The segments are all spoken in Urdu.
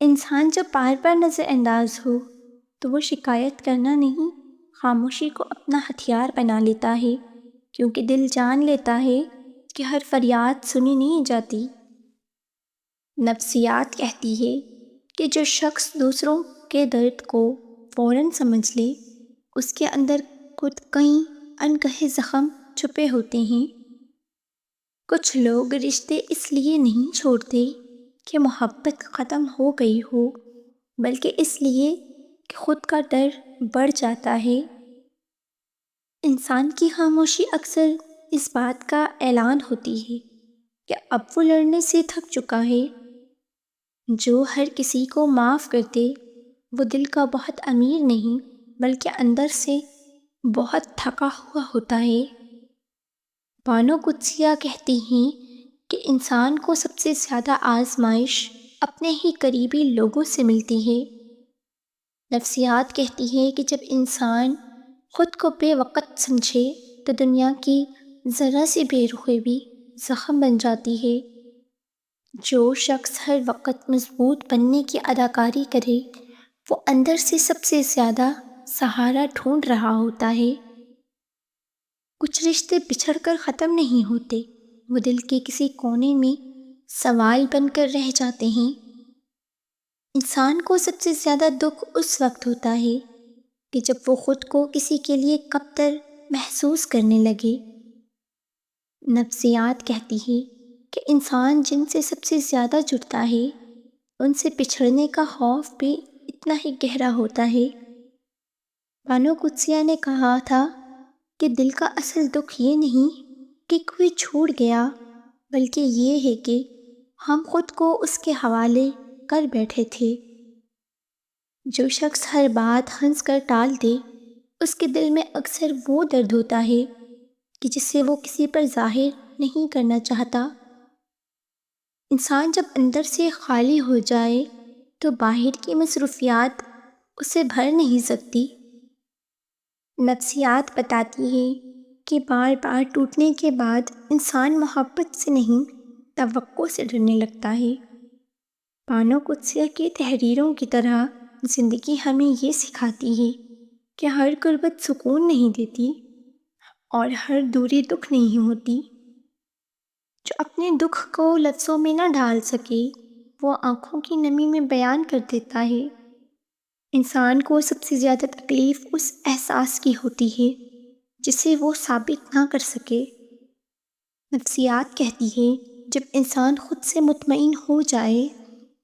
انسان جب بار بار نظر انداز ہو تو وہ شکایت کرنا نہیں، خاموشی کو اپنا ہتھیار بنا لیتا ہے، کیونکہ دل جان لیتا ہے کہ ہر فریاد سنی نہیں جاتی۔ نفسیات کہتی ہے کہ جو شخص دوسروں کے درد کو فوراً سمجھ لے، اس کے اندر خود کئی انکہے زخم چھپے ہوتے ہیں۔ کچھ لوگ رشتے اس لیے نہیں چھوڑتے کہ محبت ختم ہو گئی ہو، بلکہ اس لیے کہ خود کا ڈر بڑھ جاتا ہے۔ انسان کی خاموشی اکثر اس بات کا اعلان ہوتی ہے کہ اب وہ لڑنے سے تھک چکا ہے۔ جو ہر کسی کو معاف کرتے وہ دل کا بہت امیر نہیں، بلکہ اندر سے بہت تھکا ہوا ہوتا ہے۔ بانو قدسیہ کہتی ہیں کہ انسان کو سب سے زیادہ آزمائش اپنے ہی قریبی لوگوں سے ملتی ہے۔ نفسیات کہتی ہے کہ جب انسان خود کو بے وقت سمجھے تو دنیا کی ذرا سی بے رخی بھی زخم بن جاتی ہے۔ جو شخص ہر وقت مضبوط بننے کی اداکاری کرے وہ اندر سے سب سے زیادہ سہارا ڈھونڈ رہا ہوتا ہے۔ کچھ رشتے بچھڑ کر ختم نہیں ہوتے، وہ دل کے کسی کونے میں سوال بن کر رہ جاتے ہیں۔ انسان کو سب سے زیادہ دکھ اس وقت ہوتا ہے کہ جب وہ خود کو کسی کے لیے کمتر محسوس کرنے لگے۔ نفسیات کہتی ہے کہ انسان جن سے سب سے زیادہ جڑتا ہے ان سے بچھڑنے کا خوف بھی اتنا ہی گہرا ہوتا ہے۔ بانو قدسیہ نے کہا تھا کہ دل کا اصل دکھ یہ نہیں کہ کوئی چھوڑ گیا، بلکہ یہ ہے کہ ہم خود کو اس کے حوالے کر بیٹھے تھے۔ جو شخص ہر بات ہنس کر ٹال دے اس کے دل میں اکثر وہ درد ہوتا ہے کہ جسے وہ کسی پر ظاہر نہیں کرنا چاہتا۔ انسان جب اندر سے خالی ہو جائے تو باہر کی مصروفیات اسے بھر نہیں سکتی۔ نفسیات بتاتی ہے کہ بار بار ٹوٹنے کے بعد انسان محبت سے نہیں توقع سے ڈرنے لگتا ہے۔ بانو قدسیہ کی تحریروں کی طرح زندگی ہمیں یہ سکھاتی ہے کہ ہر غربت سکون نہیں دیتی اور ہر دوری دکھ نہیں ہوتی۔ جو اپنے دکھ کو لفظوں میں نہ ڈھال سکے وہ آنکھوں کی نمی میں بیان کر دیتا ہے۔ انسان کو سب سے زیادہ تکلیف اس احساس کی ہوتی ہے جسے وہ ثابت نہ کر سکے۔ نفسیات کہتی ہے جب انسان خود سے مطمئن ہو جائے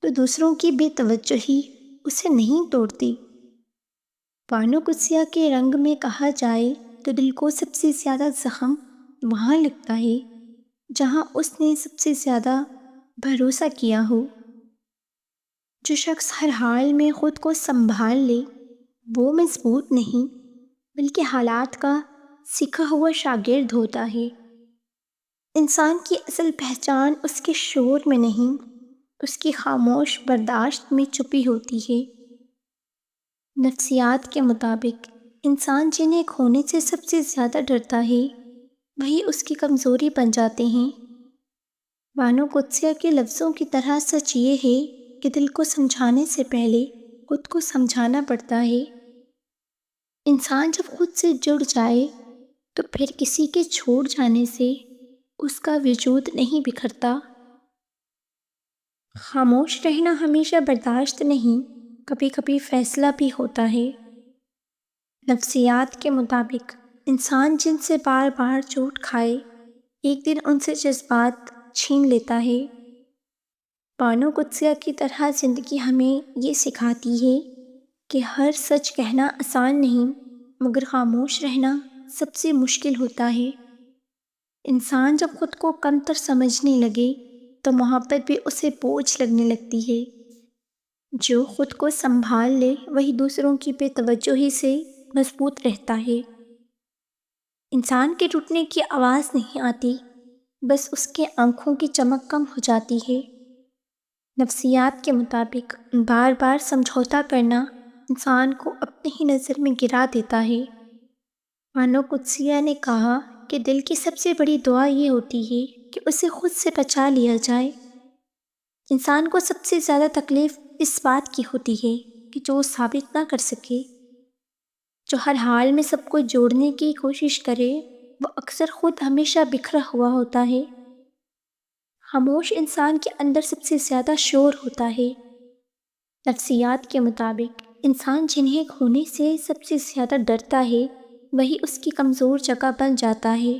تو دوسروں کی بے توجہی اسے نہیں توڑتی۔ بانو قدسیہ کے رنگ میں کہا جائے تو دل کو سب سے زیادہ زخم وہاں لگتا ہے جہاں اس نے سب سے زیادہ بھروسہ کیا ہو۔ جو شخص ہر حال میں خود کو سنبھال لے وہ مضبوط نہیں بلکہ حالات کا سیکھا ہوا شاگرد ہوتا ہے۔ انسان کی اصل پہچان اس کے شور میں نہیں، اس کی خاموش برداشت میں چھپی ہوتی ہے۔ نفسیات کے مطابق انسان جنہیں کھونے سے سب سے زیادہ ڈرتا ہے وہی اس کی کمزوری بن جاتے ہیں۔ بانو قدسیہ کے لفظوں کی طرح سچ یہ ہے کہ دل کو سمجھانے سے پہلے خود کو سمجھانا پڑتا ہے۔ انسان جب خود سے جڑ جائے تو پھر کسی کے چھوڑ جانے سے اس کا وجود نہیں بکھرتا۔ خاموش رہنا ہمیشہ برداشت نہیں، کبھی کبھی فیصلہ بھی ہوتا ہے۔ نفسیات کے مطابق انسان جن سے بار بار چوٹ کھائے ایک دن ان سے جذبات چھین لیتا ہے۔ بانو قدسیہ کی طرح زندگی ہمیں یہ سکھاتی ہے کہ ہر سچ کہنا آسان نہیں، مگر خاموش رہنا سب سے مشکل ہوتا ہے۔ انسان جب خود کو کمتر سمجھنے لگے تو محبت بھی اسے بوجھ لگنے لگتی ہے۔ جو خود کو سنبھال لے وہی دوسروں کی بے توجہی سے مضبوط رہتا ہے۔ انسان کے ٹوٹنے کی آواز نہیں آتی، بس اس کے آنکھوں کی چمک کم ہو جاتی ہے۔ نفسیات کے مطابق بار بار سمجھوتا کرنا انسان کو اپنے ہی نظر میں گرا دیتا ہے۔ بانو قدسیہ نے کہا کہ دل کی سب سے بڑی دعا یہ ہوتی ہے کہ اسے خود سے بچا لیا جائے۔ انسان کو سب سے زیادہ تکلیف اس بات کی ہوتی ہے کہ جو وہ ثابت نہ کر سکے، جو ہر حال میں سب کو جوڑنے کی کوشش کرے، وہ اکثر خود ہمیشہ بکھرا ہوا ہوتا ہے۔ خاموش انسان کے اندر سب سے زیادہ شور ہوتا ہے۔ نفسیات کے مطابق انسان جنہیں کھونے سے سب سے زیادہ ڈرتا ہے، وہی اس کی کمزور جگہ بن جاتا ہے۔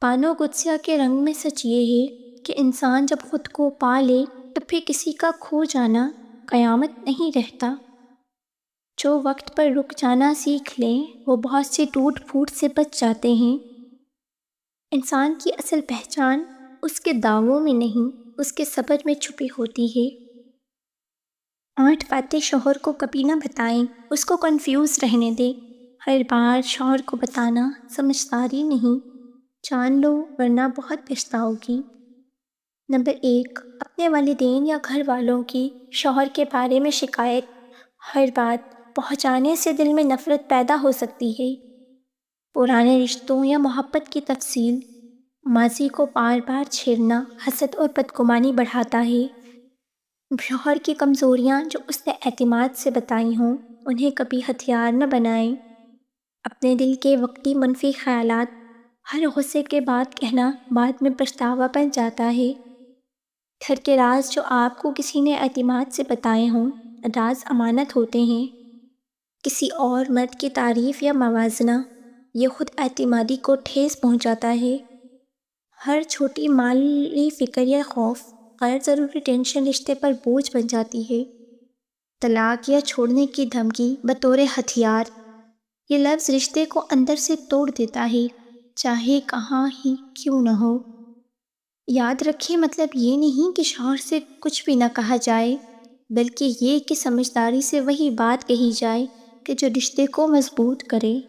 پانو گتسیا کے رنگ میں سچ یہ ہے کہ انسان جب خود کو پا لے تو پھر کسی کا کھو جانا قیامت نہیں رہتا۔ جو وقت پر رک جانا سیکھ لیں وہ بہت سے ٹوٹ پھوٹ سے بچ جاتے ہیں۔ انسان کی اصل پہچان اس کے دعووں میں نہیں، اس کے صبر میں چھپی ہوتی ہے۔ 8 باتیں شوہر کو کبھی نہ بتائیں، اس کو کنفیوز رہنے دیں۔ ہر بار شوہر کو بتانا سمجھداری نہیں، جان لو ورنہ بہت پچھتاؤ گی۔ نمبر 1، اپنے والدین یا گھر والوں کی شوہر کے بارے میں شکایت۔ ہر بات پہنچانے سے دل میں نفرت پیدا ہو سکتی ہے۔ پرانے رشتوں یا محبت کی تفصیل، ماضی کو بار بار چھیڑنا حسد اور بدگمانی بڑھاتا ہے۔ شوہر کی کمزوریاں جو اس نے اعتماد سے بتائی ہوں، انہیں کبھی ہتھیار نہ بنائیں۔ اپنے دل کے وقتی منفی خیالات ہر غصے کے بعد کہنا بعد میں پچھتاوا بن جاتا ہے۔ گھر کے راز جو آپ کو کسی نے اعتماد سے بتائے ہوں، راز امانت ہوتے ہیں۔ کسی اور مرد کی تعریف یا موازنہ، یہ خود اعتمادی کو ٹھیس پہنچاتا ہے۔ ہر چھوٹی مالی فکر یا خوف غیر ضروری ٹینشن رشتے پر بوجھ بن جاتی ہے۔ طلاق یا چھوڑنے کی دھمکی بطور ہتھیار، یہ لفظ رشتے کو اندر سے توڑ دیتا ہے، چاہے کہاں ہی کیوں نہ ہو۔ یاد رکھیں، مطلب یہ نہیں کہ شوہر سے کچھ بھی نہ کہا جائے، بلکہ یہ کہ سمجھداری سے وہی بات کہی جائے کہ جو رشتے کو مضبوط کرے۔